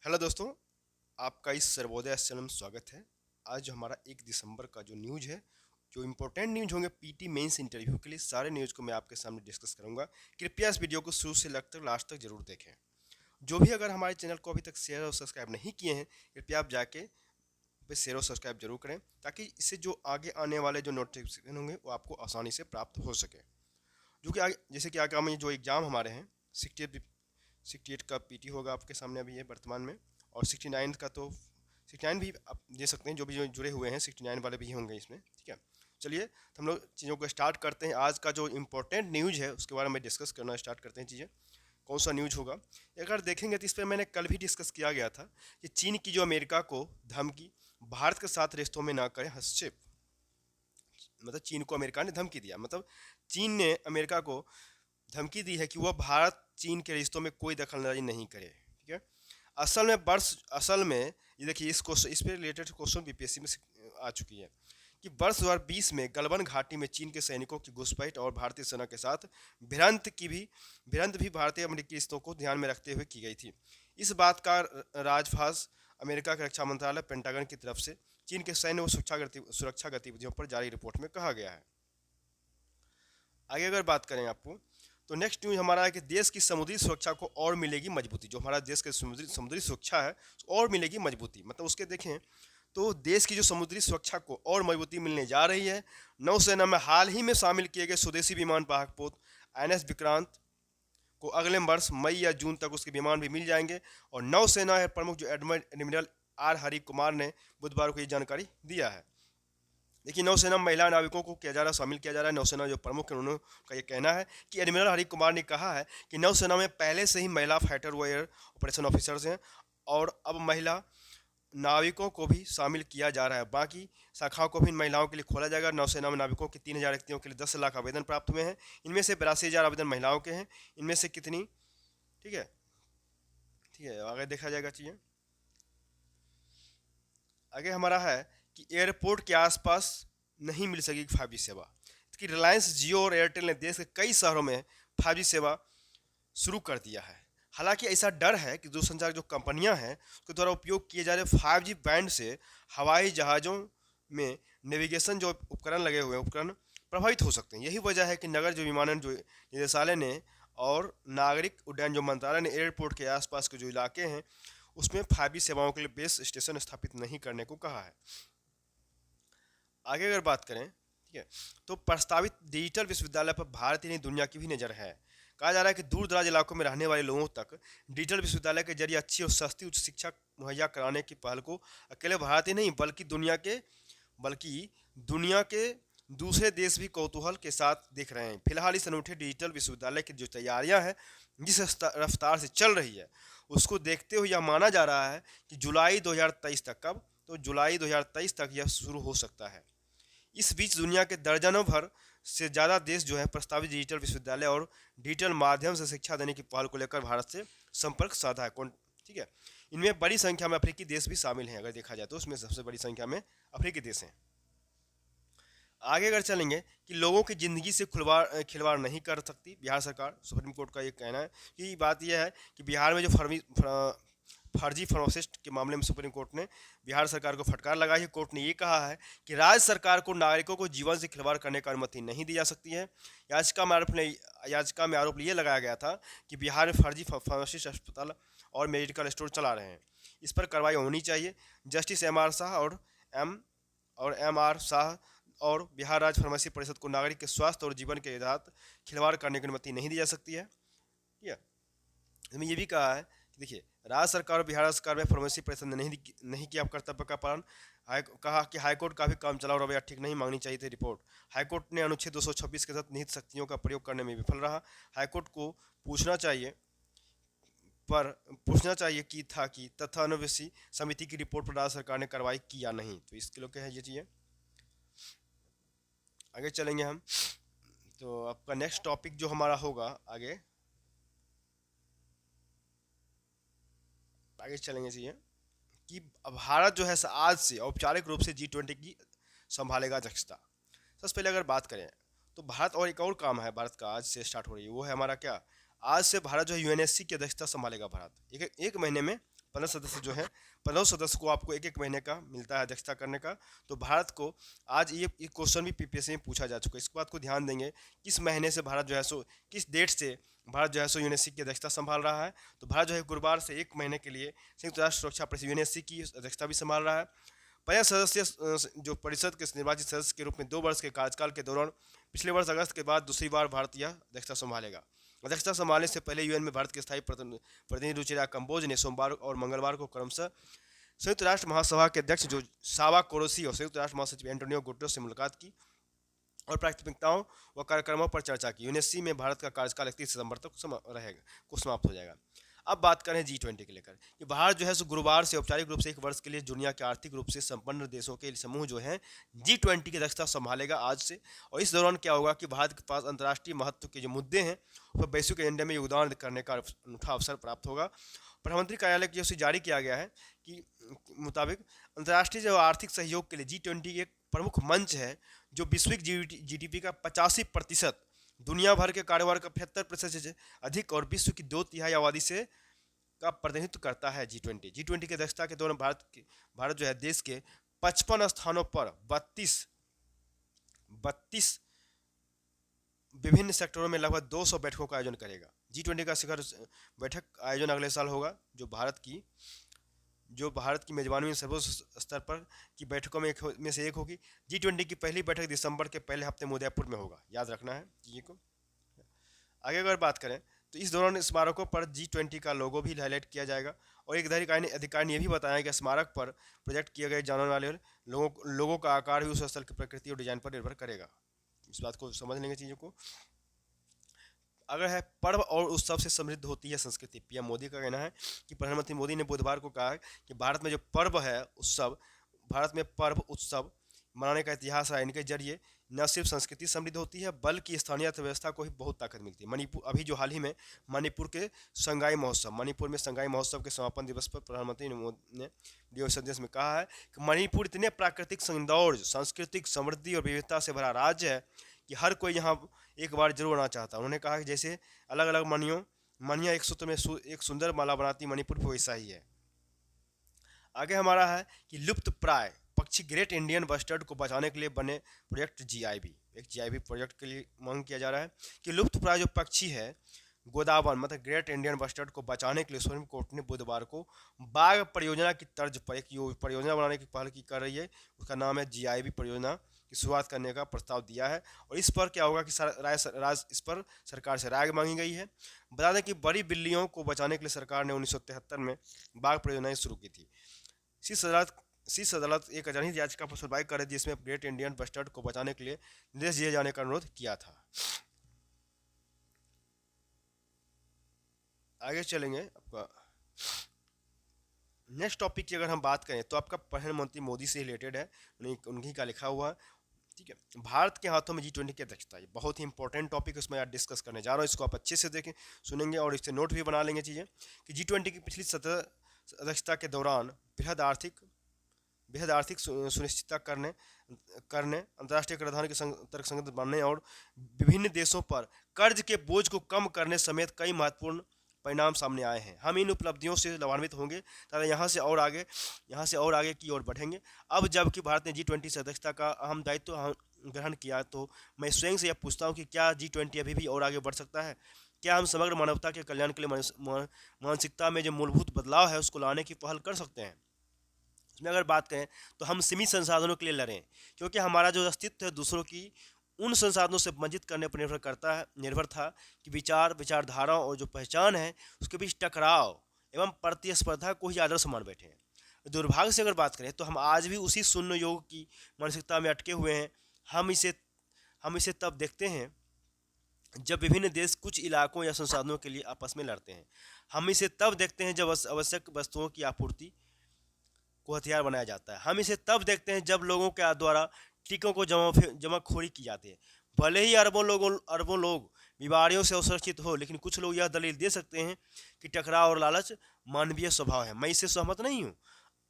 Hello दोस्तों, आपका इस सर्वोदय चैनल में स्वागत है। आज जो हमारा 1 दिसंबर का जो न्यूज़ है, जो इम्पोर्टेंट न्यूज़ होंगे पीटी मेंस इंटरव्यू के लिए, सारे न्यूज़ को मैं आपके सामने डिस्कस करूंगा। कृपया इस वीडियो को शुरू से लास्ट तक जरूर देखें। जो भी अगर हमारे चैनल को अभी तक शेयर और सब्सक्राइब नहीं किए हैं, कृपया आप जाके पे शेयर और सब्सक्राइब जरूर करें, ताकि इससे जो आगे आने वाले जो नोटिफिकेशन होंगे वो आपको आसानी से प्राप्त हो सके। जो कि आगे, जैसे कि आगामी जो एग्ज़ाम हमारे हैं, 68 का पीटी होगा आपके सामने अभी ये वर्तमान में, और 69 का तो 69 भी आप दे सकते हैं। जो जुड़े हुए हैं 69 वाले भी होंगे इसमें, ठीक है। चलिए, तो हम लोग चीज़ों को स्टार्ट करते हैं। आज का जो इम्पोर्टेंट न्यूज़ है उसके बारे में डिस्कस करना स्टार्ट करते हैं चीज़ें। कौन सा न्यूज़ होगा अगर देखेंगे तो इस पर मैंने कल भी डिस्कस किया गया था कि चीन की जो अमेरिका को धमकी, भारत के साथ रिश्तों में ना करें हस्तक्षेप। मतलब चीन को अमेरिका ने धमकी दिया, मतलब चीन ने अमेरिका को धमकी दी है कि वह भारत चीन के रिश्तों में कोई दखलंदाजी नहीं करे, ठीक है। असल में ये देखिए, इस पे रिलेटेड क्वेश्चन बीपीएससी में आ चुकी है कि वर्ष 2020 में गलवान घाटी में चीन के सैनिकों की घुसपैठ और भारतीय सेना के साथ भिड़ंत भी भारतीय अमेरिकी रिश्तों को ध्यान में रखते हुए की गई थी। इस बात का राजफास अमेरिका के रक्षा मंत्रालय पेंटागन की तरफ से चीन के सैन्य व सुरक्षा गतिविधियों पर जारी रिपोर्ट में कहा गया है। आगे अगर बात करें आपको, तो नेक्स्ट न्यूज हमारा है कि देश की समुद्री सुरक्षा को और मिलेगी मजबूती। जो हमारा देश के समुद्री सुरक्षा है और मिलेगी मजबूती, मतलब उसके देखें तो देश की जो समुद्री सुरक्षा को और मजबूती मिलने जा रही है। नौसेना में हाल ही में शामिल किए गए स्वदेशी विमान पाकपोत एनएस विक्रांत को अगले वर्ष मई या जून तक उसके विमान भी मिल जाएंगे। और नौसेना प्रमुख जो एडमिरल आर हरि कुमार ने बुधवार को ये जानकारी दिया है। देखिए, नौसेना में महिला नाविकों को शामिल किया जा रहा है। नौसेना जो प्रमुख है उन्होंने का ये कहना है कि एडमिरल हरि कुमार ने कहा है कि नौसेना में पहले से ही महिला फाइटर व एयर ऑपरेशन ऑफिसर्स हैं, और अब महिला नाविकों को भी शामिल किया जा रहा है। बाकी शाखाओं को भी इन महिलाओं के लिए खोला जाएगा। नौसेना में नाविकों के 3,000 व्यक्तियों के लिए 10 लाख आवेदन प्राप्त हुए हैं। इनमें से 82,000 आवेदन महिलाओं के हैं। इनमें से कितनी, ठीक है, ठीक है, आगे देखा जाएगा चीज़ें। आगे हमारा है कि एयरपोर्ट के आसपास नहीं मिल सकेगी 5G सेवा। कि रिलायंस जियो और एयरटेल ने देश के कई शहरों में 5G सेवा शुरू कर दिया है। हालांकि ऐसा डर है कि दूरसंचार जो कंपनियां हैं उसके द्वारा उपयोग किए जा रहे 5G बैंड से हवाई जहाज़ों में नेविगेशन जो उपकरण लगे हुए हैं, उपकरण प्रभावित हो सकते हैं। यही वजह है कि नगर जो विमानन जो निदेशालय ने और नागरिक उड्डयन जो मंत्रालय ने एयरपोर्ट के आसपास के जो इलाके हैं उसमें 5G सेवाओं के लिए बेस स्टेशन स्थापित नहीं करने को कहा है। आगे अगर बात करें, ठीक है, तो प्रस्तावित डिजिटल विश्वविद्यालय पर भारत ही नहीं दुनिया की भी नज़र है। कहा जा रहा है कि दूर दराज इलाकों में रहने वाले लोगों तक डिजिटल विश्वविद्यालय के जरिए अच्छी और सस्ती उच्च शिक्षा मुहैया कराने की पहल को अकेले भारत ही नहीं बल्कि दुनिया के दूसरे देश भी कौतूहल के साथ देख रहे हैं। फिलहाल इस अनूठे डिजिटल विश्वविद्यालय की जो तैयारियां हैं, जिस रफ्तार से चल रही है, उसको देखते हुए यह माना जा रहा है कि जुलाई 2023 तक, कब, तो जुलाई 2023 तक यह शुरू हो सकता है। इस बीच दुनिया के दर्जनों भर से ज़्यादा देश जो है प्रस्तावित डिजिटल विश्वविद्यालय और डिजिटल माध्यम से शिक्षा देने की पहल को लेकर भारत से संपर्क साधा है। कौन, ठीक है, इनमें बड़ी संख्या में अफ्रीकी देश भी शामिल हैं। अगर देखा जाए तो उसमें सबसे बड़ी संख्या में अफ्रीकी देश हैं। आगे अगर चलेंगे कि लोगों की ज़िंदगी से खिलवाड़ नहीं कर सकती बिहार सरकार, सुप्रीम कोर्ट का ये कहना है। कि बात यह है कि बिहार में जो फर्जी फार्मासिस्ट के मामले में सुप्रीम कोर्ट ने बिहार सरकार को फटकार लगाई है। कोर्ट ने ये कहा है कि राज्य सरकार को नागरिकों को जीवन से खिलवाड़ करने का अनुमति नहीं दी जा सकती है। याचिका में आरोप ये लगाया गया था कि बिहार में फर्जी फार्मासिस्ट अस्पताल और मेडिकल स्टोर चला रहे हैं। इस पर कार्रवाई होनी चाहिए। जस्टिस एम आर शाह और बिहार राज्य फार्मेसी परिषद को नागरिक के स्वास्थ्य और जीवन के साथ खिलवाड़ करने की अनुमति नहीं दी जा सकती है। ठीक है, इसमें यह भी कहा है कि देखिए, राज्य सरकार और बिहार सरकार में फार्मेसी परिषद ने नहीं किया कर्तव्य का पालन। कहा कि हाईकोर्ट का भी काम चलाओ रवैया ठीक नहीं, मांगनी चाहिए थी रिपोर्ट। हाईकोर्ट ने अनुच्छेद 226 के तहत निहित शक्तियों का प्रयोग करने में विफल रहा। हाईकोर्ट को पूछना चाहिए कि तथानुवेशी समिति की रिपोर्ट पर राज्य सरकार ने कार्रवाई की या नहीं। तो इसके लोग क्या है ये चीज़ें। आगे चलेंगे हम, तो आपका नेक्स्ट टॉपिक जो हमारा होगा आगे चलेंगे चीज़ें कि भारत जो है आज से औपचारिक रूप से G20 की संभालेगा अध्यक्षता। सबसे पहले अगर बात करें तो भारत, और एक और काम है भारत का आज से स्टार्ट हो रही है, वो है हमारा क्या, आज से भारत जो है यूएनएससी की अध्यक्षता संभालेगा। भारत एक महीने में 15 सदस्य को आपको एक महीने का मिलता है अध्यक्षता करने का। तो भारत को आज ये क्वेश्चन भी पीपीएससी में पूछा जा चुका है। इस बात को ध्यान देंगे किस महीने से भारत जो है सो किस डेट से भारत जो है सो यूएनएससी की अध्यक्षता संभाल रहा है। तो भारत जो है गुरुवार से 1 महीने के लिए संयुक्त राष्ट्र सुरक्षा परिषद यूएनएससी की अध्यक्षता भी संभाल रहा है। 50 सदस्य जो परिषद के निर्वाचित सदस्य के रूप में 2 वर्ष के कार्यकाल के दौरान पिछले वर्ष अगस्त के बाद दूसरी बार भारत यह अध्यक्षता संभालेगा। अध्यक्षता संभालने से पहले यूएन में भारत के स्थायी प्रतिनिधि रुचिरा कंबोज ने सोमवार और मंगलवार को क्रमशः संयुक्त राष्ट्र महासभा के अध्यक्ष जो सावा कोरोसी और संयुक्त राष्ट्र महासचिव एंटोनियो गुटेरेस से मुलाकात की और प्राथमिकताओं व कार्यक्रमों पर चर्चा की। यूएनएससी में भारत का कार्यकाल 31 सितंबर तक समाप्त हो जाएगा। अब बात करें G20 के लेकर कि भारत जो है सो गुरुवार से औपचारिक रूप से 1 वर्ष के लिए दुनिया के आर्थिक रूप से संपन्न देशों के समूह जो है G20 की अध्यक्षता संभालेगा आज से। और इस दौरान क्या होगा कि भारत के पास अंतर्राष्ट्रीय महत्व के जो मुद्दे हैं वह वैश्विक एजेंडे में योगदान करने का अनूठा अवसर प्राप्त होगा। प्रधानमंत्री कार्यालय की ओर से जारी किया गया है कि मुताबिक अंतर्राष्ट्रीय जो आर्थिक सहयोग के लिए G20 एक प्रमुख मंच है जो वैश्विक जीडीपी का 85%, दुनिया भर के कारोबार का 75% से अधिक और विश्व की 2/3 आबादी से का प्रतिनिधित्व करता है। G20 की अध्यक्षता के दौरान भारत जो है देश के 55 स्थानों पर 32 विभिन्न सेक्टरों में लगभग 200 बैठकों का आयोजन करेगा। G20 का शिखर बैठक आयोजन अगले साल होगा जो भारत की मेजबानी में सर्वोच्च स्तर पर की बैठकों में से एक होगी। G20 की पहली बैठक दिसंबर के पहले हफ्ते में उदयपुर में होगा, याद रखना है चीज़ को। आगे अगर बात करें तो इस दौरान स्मारकों पर G20 का लोगो भी हाईलाइट किया जाएगा और एक अधिकारी ने यह भी बताया कि स्मारक पर प्रोजेक्ट किए गए जाने वाले लोगों का आकार भी उस स्थल की प्रकृति और डिजाइन पर निर्भर करेगा। इस बात को समझ लेंगे चीज़ों को। अगर है पर्व और उत्सव से समृद्ध होती है संस्कृति। पीएम मोदी का कहना है कि प्रधानमंत्री मोदी ने बुधवार को कहा कि भारत में जो पर्व उत्सव मनाने का इतिहास है। इनके जरिए न सिर्फ संस्कृति समृद्ध होती है बल्कि स्थानीय अर्थव्यवस्था को भी बहुत ताकत मिलती है। अभी जो हाल ही में मणिपुर में संगाई महोत्सव के समापन दिवस पर प्रधानमंत्री ने वीडियो संदेश में कहा है कि मणिपुर इतने प्राकृतिक सौंदर्य, सांस्कृतिक समृद्धि और विविधता से भरा राज्य है कि हर कोई यहाँ एक बार जरूर आना चाहता है। उन्होंने कहा कि जैसे अलग अलग मणियाँ एक सूत्र में एक सुंदर माला बनाती मणिपुर भी वैसा ही है। आगे हमारा है कि लुप्त प्राय पक्षी ग्रेट इंडियन बस्टर्ड को बचाने के लिए बने प्रोजेक्ट GIB प्रोजेक्ट के लिए मांग किया जा रहा है कि लुप्त प्राय जो पक्षी है गोदावन मतलब ग्रेट इंडियन बस्टर्ड को बचाने के लिए सुप्रीम कोर्ट ने बुधवार को बाघ परियोजना की तर्ज पर एक परियोजना बनाने की पहल की कर रही है। उसका नाम है GIB परियोजना की शुरुआत करने का प्रस्ताव दिया है और इस पर क्या होगा कि इस पर सरकार से राय मांगी गई है। बता दें कि बड़ी बिल्लियों को बचाने के लिए सरकार ने 1973 में बाघ परियोजनाएं शुरू की थी। शीर्ष अदालत एक जनहित याचिका पर सुनवाई कर रही थी जिसमें ग्रेट इंडियन बस्टर्ड को बचाने के लिए निर्देश दिए जाने का अनुरोध किया था। आगे चलेंगे आपका नेक्स्ट टॉपिक की अगर हम बात करें तो आपका प्रधानमंत्री मोदी से रिलेटेड है, उन्हीं का लिखा हुआ है। ठीक है, भारत के हाथों में G20 की अध्यक्षता है, बहुत ही इंपॉर्टेंट टॉपिक उसमें यार डिस्कस करने जा रहा हूँ। इसको आप अच्छे से देखें सुनेंगे और इससे नोट भी बना लेंगे चीज़ें कि G20 की पिछली अध्यक्षता के दौरान बृहद आर्थिक सुनिश्चितता करने अंतर्राष्ट्रीय कराधान के तर्कसंगत बनने और विभिन्न देशों पर कर्ज के बोझ को कम करने समेत कई महत्वपूर्ण परिणाम सामने आए हैं। हम इन उपलब्धियों से लाभान्वित होंगे तथा यहाँ से और आगे की ओर बढ़ेंगे। अब जबकि भारत ने G20 से अध्यक्षता का अहम दायित्व ग्रहण किया तो मैं स्वयं से यह पूछता हूँ कि क्या G20 अभी भी और आगे बढ़ सकता है? क्या हम समग्र मानवता के कल्याण के लिए मानसिकता में जो मूलभूत बदलाव है उसको लाने की पहल कर सकते हैं? इसमें अगर बात करें तो हम सीमित संसाधनों के लिए लड़ें क्योंकि हमारा जो अस्तित्व है दूसरों की उन संसाधनों से वंचित करने पर निर्भर था कि विचारधाराओं और जो पहचान है उसके बीच टकराव एवं प्रतिस्पर्धा को ही आदर्श मान बैठे हैं। दुर्भाग्य से अगर बात करें तो हम आज भी उसी शून्य योग की मानसिकता में अटके हुए हैं। हम इसे तब देखते हैं जब विभिन्न देश कुछ इलाकों या संसाधनों के लिए आपस में लड़ते हैं। हम इसे तब देखते हैं जब आवश्यक वस्तुओं की आपूर्ति को हथियार बनाया जाता है। हम इसे तब देखते हैं जब लोगों के द्वारा टीकों को जमाखोरी की जाती है। भले ही अरबों लोग बीमारियों से असुरक्षित हो, लेकिन कुछ लोग यह दलील दे सकते हैं कि टकराव और लालच मानवीय स्वभाव है। मैं इससे सहमत नहीं हूँ।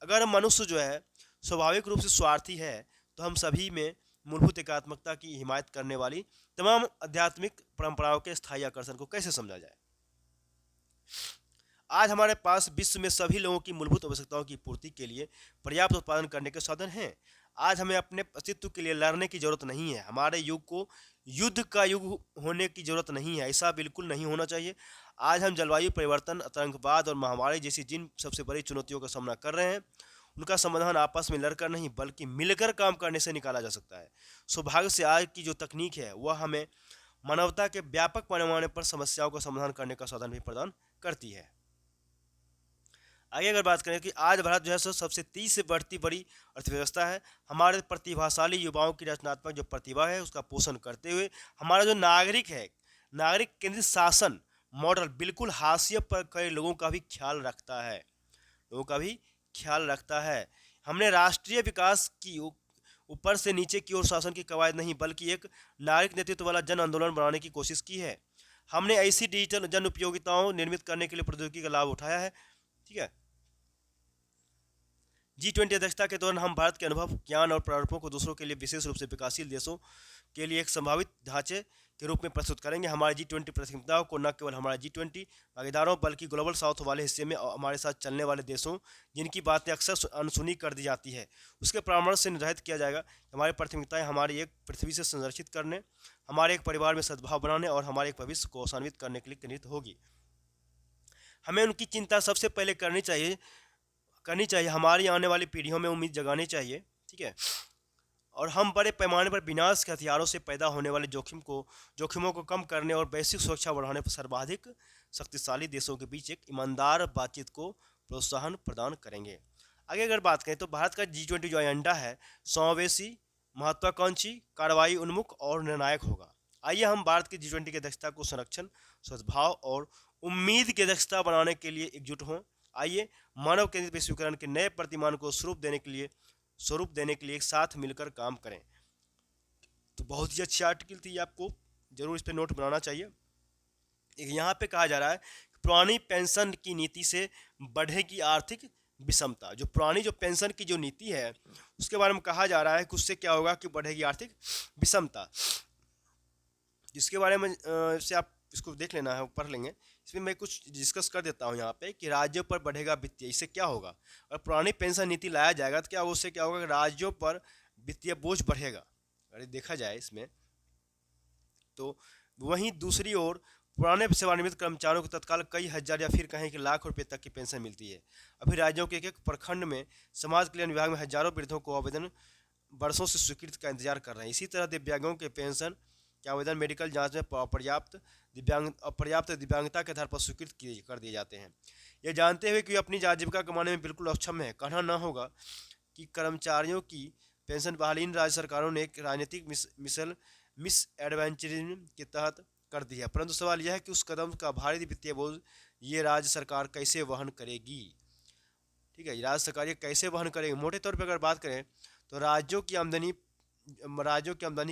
अगर मनुष्य जो है स्वाभाविक रूप से स्वार्थी है तो हम सभी में मूलभूत एकात्मकता की हिमायत करने वाली तमाम आध्यात्मिक परंपराओं के स्थायी आकर्षण को कैसे समझा जाए? आज हमारे पास विश्व में सभी लोगों की मूलभूत आवश्यकताओं की पूर्ति के लिए पर्याप्त उत्पादन करने के साधन हैं। आज हमें अपने अस्तित्व के लिए लड़ने की जरूरत नहीं है। हमारे युग को युद्ध का युग होने की जरूरत नहीं है, ऐसा बिल्कुल नहीं होना चाहिए। आज हम जलवायु परिवर्तन, आतंकवाद और महामारी जैसी जिन सबसे बड़ी चुनौतियों का सामना कर रहे हैं, उनका समाधान आपस में लड़कर नहीं बल्कि मिलकर काम करने से निकाला जा सकता है। सौभाग्य से आज की जो तकनीक है वह हमें मानवता के व्यापक पैमाने पर समस्याओं का समाधान करने का साधन भी प्रदान करती है। आगे अगर बात करें कि आज भारत जो है सो सबसे तेजी से बढ़ती बड़ी अर्थव्यवस्था है। हमारे प्रतिभाशाली युवाओं की रचनात्मक जो प्रतिभा है उसका पोषण करते हुए हमारा जो नागरिक है, नागरिक केंद्रित शासन मॉडल बिल्कुल हाशिए पर कई लोगों का भी ख्याल रखता है, लोगों का भी ख्याल रखता है। हमने राष्ट्रीय विकास की ऊपर से नीचे की ओर शासन की कवायद नहीं बल्कि एक नागरिक नेतृत्व वाला जन आंदोलन बनाने की कोशिश की है। हमने ऐसी डिजिटल जन उपयोगिताओं निर्मित करने के लिए प्रौद्योगिकी का लाभ उठाया है। ठीक है। G20 अध्यक्षता के दौरान हम भारत के अनुभव, ज्ञान और प्रारूपों को दूसरों के लिए विशेष रूप से विकासशील देशों के लिए एक संभावित ढांचे के रूप में प्रस्तुत करेंगे। हमारे G20 प्राथमिकताओं को न केवल हमारे G20 भागीदारों बल्कि ग्लोबल साउथ वाले हिस्से में हमारे साथ चलने वाले देशों जिनकी बातें अक्सर अनसुनी कर दी जाती है उसके परामर्श से निर्धारित किया जाएगा। हमारी प्राथमिकताएं हमारी एक पृथ्वी से संरक्षित करने, हमारे एक परिवार में सद्भाव बनाने और हमारे एक भविष्य को आसान्वित करने के लिए केंद्रित होगी। हमें उनकी चिंता सबसे पहले करनी चाहिए, हमारी आने वाली पीढ़ियों में उम्मीद जगानी चाहिए। ठीक है। और हम बड़े पैमाने पर विनाश के हथियारों से पैदा होने वाले जोखिमों को कम करने और वैश्विक सुरक्षा बढ़ाने पर सर्वाधिक शक्तिशाली देशों के बीच एक ईमानदार बातचीत को प्रोत्साहन प्रदान करेंगे। आगे अगर बात करें तो भारत का G20 जो एजेंडा है समावेशी, महत्वाकांक्षी, कार्रवाई उन्मुख और निर्णायक होगा। आइए हम भारत की G20 की अध्यक्षता को संरक्षण, सद्भाव और उम्मीद की अध्यक्षता बनाने के लिए एकजुट हों। आइए मानव केंद्रित विश्वीकरण के नए प्रतिमान को स्वरूप देने के लिए एक साथ मिलकर काम करें। तो बहुत ही अच्छी आर्टिकल थी, आपको जरूर इस पे नोट बनाना चाहिए। यहाँ पे कहा जा रहा है पुरानी पेंशन की नीति से बढ़ेगी आर्थिक विषमता। जो पुरानी जो पेंशन की जो नीति है उसके बारे में कहा जा रहा है कि उससे क्या होगा कि बढ़ेगी आर्थिक विषमता, जिसके बारे में से आप इसको देख लेना है, पढ़ लेंगे। इसमें मैं कुछ डिस्कस कर देता हूँ यहाँ पे कि राज्यों पर बढ़ेगा वित्तीय, इससे क्या होगा अगर पुरानी पेंशन नीति लाया जाएगा तो क्या होगा, उससे क्या होगा कि राज्यों पर वित्तीय बोझ बढ़ेगा। अगर देखा जाए इसमें तो वहीं दूसरी ओर पुराने सेवानिवृत्त कर्मचारियों को तत्काल कई हजार या फिर कहें कि लाख रुपए तक की पेंशन मिलती है। अभी राज्यों के एक प्रखंड में समाज कल्याण विभाग में हजारों वृद्धों को आवेदन वर्षों से स्वीकृति का इंतजार कर रहे हैं। इसी तरह दिव्यांगों के पेंशन के आवेदन मेडिकल जांच में अपर्याप्त दिव्यांगता के आधार पर स्वीकृत कर दिए जाते हैं। यह जानते हुए कि अपनी आजीविका कमाने में बिल्कुल अक्षम है, कहना न होगा कि कर्मचारियों की पेंशन बहाली इन राज्य सरकारों ने एक राजनीतिक मिस एडवेंचरिज्म के तहत कर दी है। परंतु सवाल यह है कि उस कदम का भारी वित्तीय बोझ ये राज्य सरकार कैसे वहन करेगी। ठीक है, राज्य सरकार ये कैसे वहन करेगी। मोटे तौर पर अगर बात करें तो राज्यों की आमदनी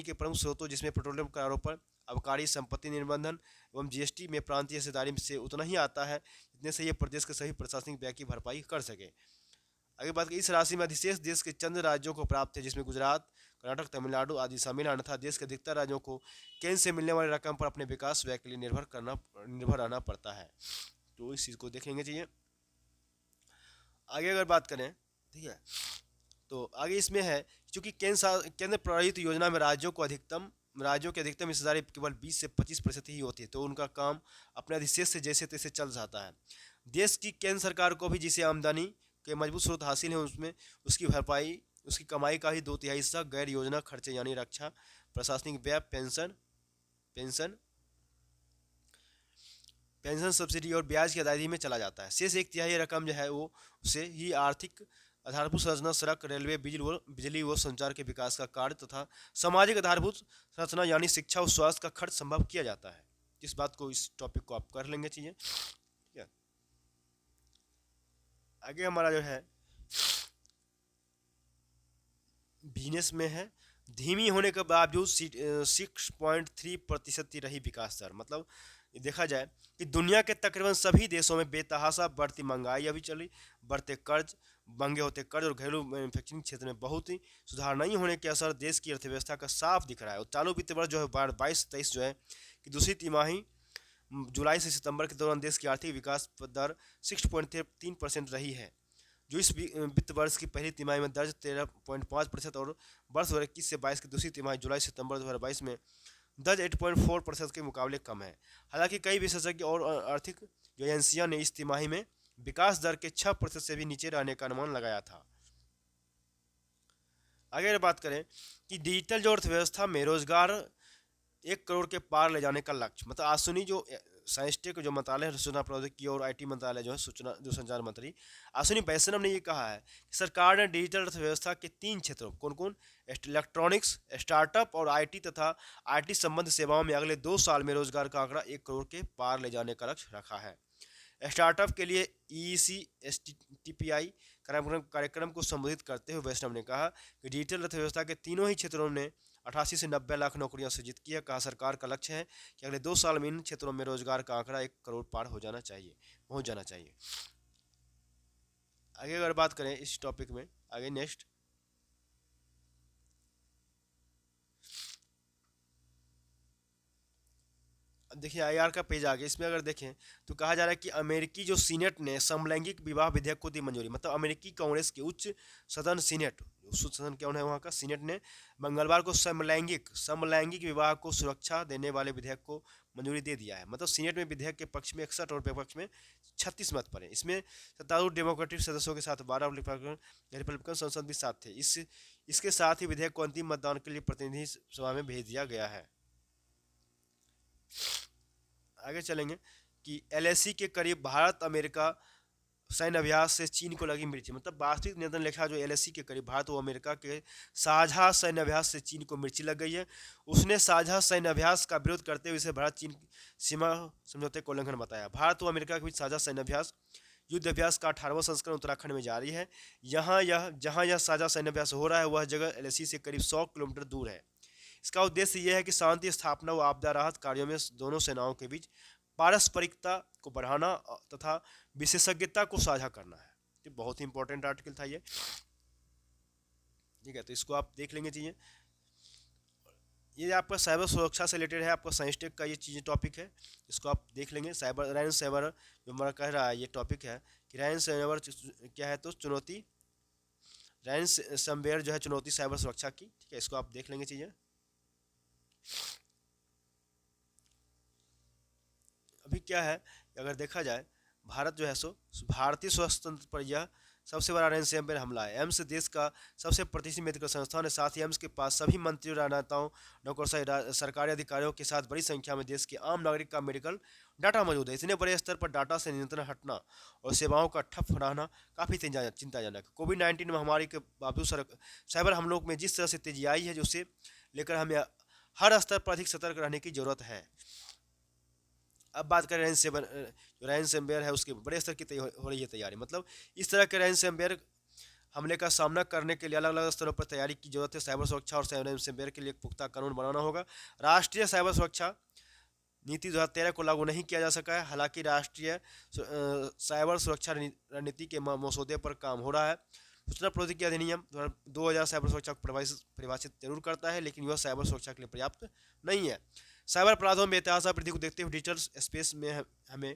के प्रमुख स्रोतों जिसमें पेट्रोलियम करारों पर आबकारी, संपत्ति निबंधन एवं जीएसटी में प्रांतीय हिस्सेदारी से उतना ही आता है जितने से ये प्रदेश के सभी प्रशासनिक व्यय की भरपाई कर सके। आगे बात करें, इस राशि में अधिशेष देश के चंद राज्यों को प्राप्त है जिसमें गुजरात, कर्नाटक, तमिलनाडु आदि शामिल हैं। अन्यथा देश के अधिकतर राज्यों को केंद्र से मिलने वाली रकम पर अपने विकास व्यय के लिए निर्भर रहना पड़ता है। तो इस चीज़ को देखेंगे चाहिए। आगे अगर बात करें, ठीक है, तो आगे इसमें है चूँकि केंद्र प्रायोजित योजना में राज्यों की अधिकतम हिस्सेदारी केवल 20 से 25% ही होती है, तो उनका काम अपने अधिशेष से जैसे तैसे चल जाता है। देश की केंद्र सरकार को भी जिसे आमदनी के मजबूत स्रोत हासिल हैं उसमें उसकी कमाई का ही 2/3 हिस्सा गैर योजना खर्चे यानी रक्षा, प्रशासनिक व्यय, पेंशन सब्सिडी और ब्याज की अदायगी में चला जाता है। शेष 1/3 रकम जो है वो उसे ही आर्थिक आधारभूत संरचना, सड़क, रेलवे, बिजली व संचार के विकास का कार्य तथा सामाजिक आधारभूत संरचना यानी शिक्षा और स्वास्थ्य का खर्च संभव किया जाता है। इस बात को, इस टॉपिक को आप कर लेंगे चाहिए। ठीक है, आगे हमारा जो है बिजनेस में है धीमी होने के बावजूद 6.3% ही रही विकास दर। मतलब देखा जाए कि दुनिया के तकरीबन सभी देशों में बेतहाशा बढ़ती महंगाई अभी चली, महंगे होते कर्ज और घरेलू मैन्युफैक्चरिंग क्षेत्र में बहुत ही सुधार नहीं होने के असर देश की अर्थव्यवस्था का साफ दिख रहा है। और चालू वित्त वर्ष जो है 22-23 जो है कि दूसरी तिमाही जुलाई से सितंबर के दौरान देश की आर्थिक विकास दर 6.3% रही है, जो इस वित्त वर्ष की पहली तिमाही में दर्ज 13.5% और वर्ष 2021 से 22 की दूसरी तिमाही जुलाई सितंबर 2022 में दर्ज 8.4% के मुकाबले कम है। हालांकि कई विशेषज्ञ और आर्थिक जो एजेंसियां ने इस तिमाही में विकास दर के 6% से भी नीचे रहने का अनुमान लगाया था। आगे अगर बात करें कि डिजिटल जो अर्थव्यवस्था में रोजगार 1 करोड़ के पार ले जाने का लक्ष्य, मतलब आज सुनी जो साइंसटेक जो मंत्रालय है, सूचना प्रौद्योगिकी और आईटी मंत्रालय जो है, सूचना जो संचार मंत्री अश्विनी वैष्णव ने ये कहा है कि सरकार ने डिजिटल अर्थव्यवस्था के 3 क्षेत्रों कौन कौन इलेक्ट्रॉनिक्स, स्टार्टअप और आईटी तथा आईटी संबंध सेवाओं में अगले 2 साल में रोजगार का आंकड़ा 1 करोड़ के पार ले जाने का लक्ष्य रखा है। स्टार्टअप के लिए EEC-STPI कार्यक्रम को संबोधित करते हुए वैष्णव ने कहा कि डिजिटल अर्थव्यवस्था के तीनों ही क्षेत्रों ने 88 से 90 लाख नौकरियां सृजित की है। कहा सरकार का लक्ष्य है कि अगले 2 साल में इन क्षेत्रों में रोजगार का आंकड़ा 1 करोड़ पार हो जाना चाहिए, पहुंच जाना चाहिए। आगे अगर बात करें इस टॉपिक में, आगे नेक्स्ट अब देखिए IR का पेज आ गया। इसमें अगर देखें तो कहा जा रहा है कि अमेरिकी जो सीनेट ने समलैंगिक विवाह विधेयक को दी मंजूरी, मतलब अमेरिकी कांग्रेस के उच्च सदन सीनेट, उच्च सदन क्या है वहाँ का, सीनेट ने मंगलवार को समलैंगिक विवाह को सुरक्षा देने वाले विधेयक को मंजूरी दे दिया है। मतलब सीनेट में विधेयक के पक्ष में 61 और विपक्ष में 36 मत पड़े। इसमें सत्तारूढ़ डेमोक्रेटिक सदस्यों के साथ 12 रिपब्लिकन सांसद भी साथ थे। इसके साथ ही विधेयक को अंतिम मतदान के लिए प्रतिनिधि सभा में भेज दिया गया है। आगे चलेंगे कि LAC के करीब भारत अमेरिका सैन्य अभ्यास से चीन को लगी मिर्ची, मतलब वास्तविक नियंत्रण रेखा जो LAC के करीब भारत और अमेरिका के साझा सैन्य अभ्यास से चीन को मिर्ची लग गई है। उसने साझा सैन्य अभ्यास का विरोध करते हुए इसे भारत चीन सीमा समझौते का उल्लंघन बताया। भारत और अमेरिका के बीच साझा सैन्य अभ्यास युद्ध अभ्यास का 18वां संस्करण उत्तराखंड में जारी है। जहाँ यह साझा सैन्य अभ्यास हो रहा है वह जगह LAC से करीब 100 किलोमीटर दूर है। इसका उद्देश्य यह है कि शांति स्थापना व आपदा राहत कार्यों में दोनों सेनाओं के बीच पारस्परिकता को बढ़ाना तथा विशेषज्ञता को साझा करना है। तो बहुत ही इंपॉर्टेंट आर्टिकल था ये, ठीक है, तो इसको आप देख लेंगे चीज़ें। ये आपका साइबर सुरक्षा से रिलेटेड है, आपका साइंसटेक का ये चीज़ें टॉपिक है, इसको आप देख लेंगे। रैनसमवेयर जो हमारा कह रहा है ये टॉपिक है कि रैनसमवेयर क्या है, तो चुनौती, रैनसमवेयर जो है चुनौती साइबर सुरक्षा की, ठीक है, इसको आप देख लेंगे चीज़ें। अभी क्या है अगर देखा जाए, भारत जो है सो भारतीय स्वास्थ्य तंत्र पर यह सबसे बड़ा रैनसमवेयर हमला है। एम्स देश का सबसे प्रतिष्ठित मेडिकल संस्थान है। साथ ही एम्स के पास सभी मंत्रियों, राजनेताओं, नौकरशाही सरकारी अधिकारियों के साथ बड़ी संख्या में देश के आम नागरिक का मेडिकल डाटा मौजूद है। इतने बड़े स्तर पर डाटा से नियंत्रण हटना और सेवाओं का ठप रहना काफ़ी चिंताजनक है। कोविड-19 महामारी के बावजूद साइबर हमलों में जिस तरह से तेजी आई है, उसे लेकर हमें हर स्तर पर अधिक सतर्क रहने की जरूरत है। अब बात करें रैनसमवेयर है उसके बड़े स्तर की हो रही है तैयारी, मतलब इस तरह के रैनसमवेयर हमले का सामना करने के लिए अलग अलग स्तरों पर तैयारी की जरूरत है। साइबर सुरक्षा और रैनसमवेयर के लिए एक पुख्ता कानून बनाना होगा। राष्ट्रीय साइबर सुरक्षा नीति 2013 को लागू नहीं किया जा सका है। हालांकि राष्ट्रीय साइबर सुरक्षा रणनीति के मसौदे पर काम हो रहा है। सूचना प्रौद्योगिकी अधिनियम 2000 साइबर सुरक्षा को परिभाषित जरूर करता है, लेकिन वह साइबर सुरक्षा के लिए पर्याप्त नहीं है। साइबर अपराधों में इतिहास वृद्धि को देखते हुए डिजिटल स्पेस में हमें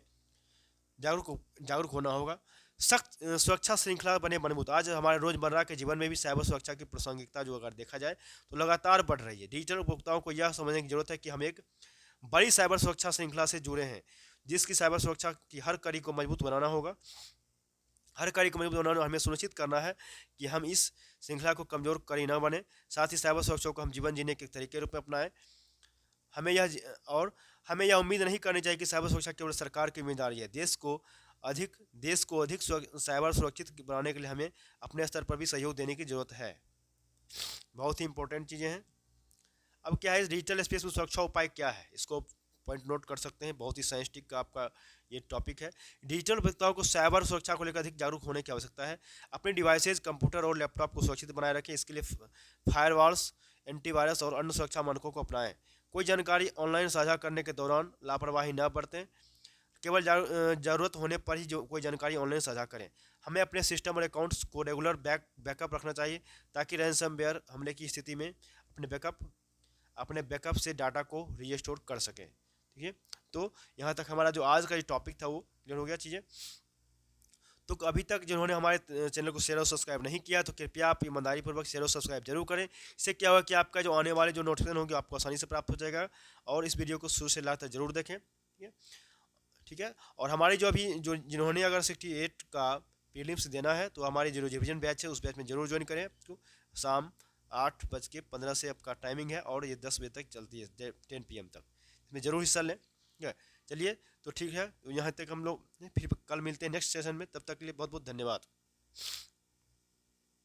जागरूक होना होगा। सख्त सुरक्षा श्रृंखला बने मजबूत। आज हमारे रोजमर्रा के जीवन में भी साइबर सुरक्षा की प्रासंगिकता जो अगर देखा जाए तो लगातार बढ़ रही है। डिजिटल उपभोक्ताओं को यह समझने की जरूरत है कि हम एक बड़ी साइबर सुरक्षा श्रृंखला से जुड़े हैं, जिसकी साइबर सुरक्षा की हर कड़ी को मजबूत बनाना होगा। हर कड़ी को मजबूत बनाना हमें सुनिश्चित करना है कि हम इस श्रृंखला को कमजोर कड़ी न बने। साथ ही साइबर सुरक्षा को हम जीवन जीने के तरीके रूप में अपनाएं। हमें यह उम्मीद नहीं करनी चाहिए कि साइबर सुरक्षा केवल सरकार की जिम्मेदारी है। देश को अधिक साइबर सुरक्षित बनाने के लिए हमें अपने स्तर पर भी सहयोग देने की जरूरत है। बहुत ही इंपॉर्टेंट चीज़ें हैं। अब क्या है इस डिजिटल स्पेस में सुरक्षा उपाय क्या है, इसको पॉइंट नोट कर सकते हैं। बहुत ही साइंटिफिक का आपका ये टॉपिक है। डिजिटल उपभोक्ताओं को साइबर सुरक्षा को लेकर अधिक जागरूक होने की आवश्यकता है। अपने डिवाइसेज, कंप्यूटर और लैपटॉप को सुरक्षित बनाए रखें। इसके लिए फायरवॉल्स, एंटीवायरस और अन्य सुरक्षा मानकों को अपनाएं। कोई जानकारी ऑनलाइन साझा करने के दौरान लापरवाही न बरतें। केवल ज़रूरत होने पर ही कोई जानकारी ऑनलाइन साझा करें। हमें अपने सिस्टम और अकाउंट्स को रेगुलर बैकअप रखना चाहिए, ताकि रैनसमवेयर हमले की स्थिति में अपने बैकअप से डाटा को रीस्टोर कर सकें। ठीक है, तो यहाँ तक हमारा जो आज का जो टॉपिक था वो क्लियर हो गया चीज़ें। तो अभी तक जिन्होंने हमारे चैनल को शेयर और सब्सक्राइब नहीं किया तो कृपया आप ईमानदारी पूर्वक शेयर और सब्सक्राइब जरूर करें। इससे क्या होगा कि आपका जो आने वाले जो नोटिफिकेशन होगी आपको आसानी से प्राप्त हो जाएगा। और इस वीडियो को शुरू से लास्ट तक जरूर देखें, ठीक है, ठीक है। और हमारी जो अभी जो जिन्होंने अगर 68 का प्रीलिम्स देना है तो हमारी जो रिविजन बैच है उस बैच में जरूर ज्वाइन करें। तो शाम 8:15 से आपका टाइमिंग है और ये 10 बजे तक चलती है, 10 PM तक। इसमें ज़रूर हिस्सा लें, ठीक है। चलिए तो ठीक है, तो यहाँ तक हम लोग फिर कल मिलते हैं नेक्स्ट सेशन में। तब तक के लिए बहुत बहुत धन्यवाद।